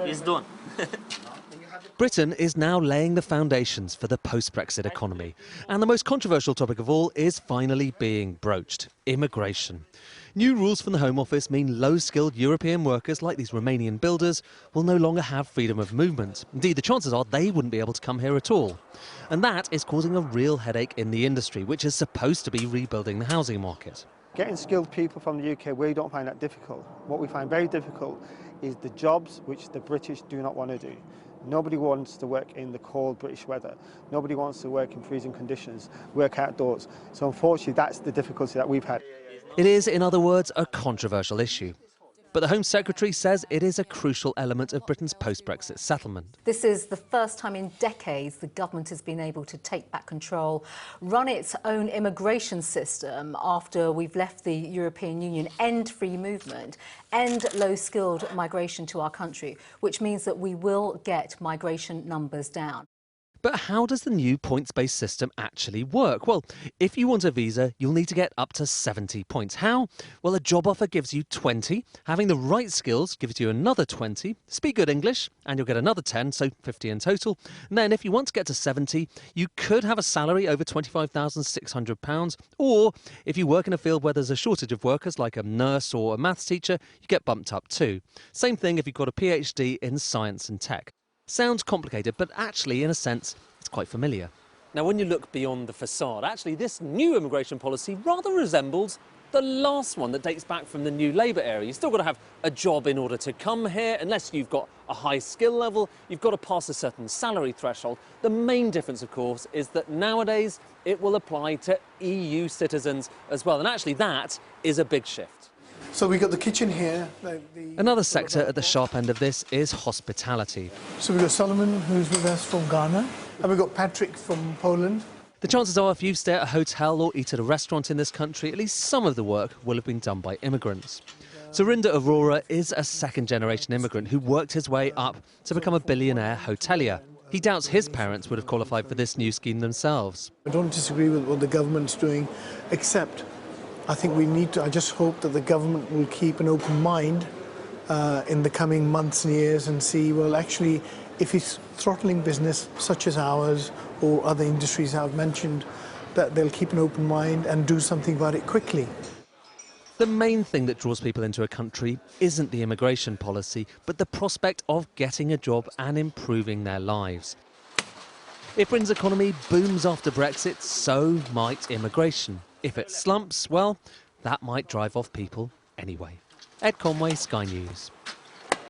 It's done. Britain is now laying the foundations for the post-Brexit economy. And the most controversial topic of all is finally being broached: immigration. New rules from the Home Office mean low-skilled European workers like these Romanian builders will no longer have freedom of movement. Indeed, the chances are they wouldn't be able to come here at all. And that is causing a real headache in the industry, which is supposed to be rebuilding the housing market. Getting skilled people from the UK, we don't find that difficult. What we find very difficult is the jobs which the British do not want to do. Nobody wants to work in the cold British weather. Nobody wants to work in freezing conditions, work outdoors. So unfortunately, that's the difficulty that we've had. It is, in other words, a controversial issue. But the Home Secretary says it is a crucial element of Britain's post-Brexit settlement. This is the first time in decades the government has been able to take back control, run its own immigration system after we've left the European Union, end free movement, end low-skilled migration to our country, which means that we will get migration numbers down. But how does the new points-based system actually work? Well, if you want a visa, you'll need to get up to 70 points. How? Well, a job offer gives you 20, having the right skills gives you another 20, speak good English, and you'll get another 10, so 50 in total. And then if you want to get to 70, you could have a salary over £25,600, or if you work in a field where there's a shortage of workers, like a nurse or a maths teacher, you get bumped up too. Same thing if you've got a PhD in science and tech. Sounds complicated, but actually, in a sense, it's quite familiar. Now, when you look beyond the facade, actually, this new immigration policy rather resembles the last one that dates back from the New Labour era. You've still got to have a job in order to come here. Unless you've got a high skill level, you've got to pass a certain salary threshold. The main difference, of course, is that nowadays it will apply to EU citizens as well. And actually, that is a big shift. So we've got the kitchen here. Another sector at the sharp end of this is hospitality. So we've got Solomon, who's with us from Ghana, and we've got Patrick from Poland. The chances are if you stay at a hotel or eat at a restaurant in this country, at least some of the work will have been done by immigrants. Surinder Arora is a second-generation immigrant who worked his way up to become a billionaire hotelier. He doubts his parents would have qualified for this new scheme themselves. I don't disagree with what the government's doing, except I think I just hope that the government will keep an open mind in the coming months and years and see, well, actually, if it's throttling business such as ours or other industries I've mentioned, that they'll keep an open mind and do something about it quickly. The main thing that draws people into a country isn't the immigration policy, but the prospect of getting a job and improving their lives. If Britain's economy booms after Brexit, so might immigration. If it slumps, well, that might drive off people anyway. Ed Conway, Sky News.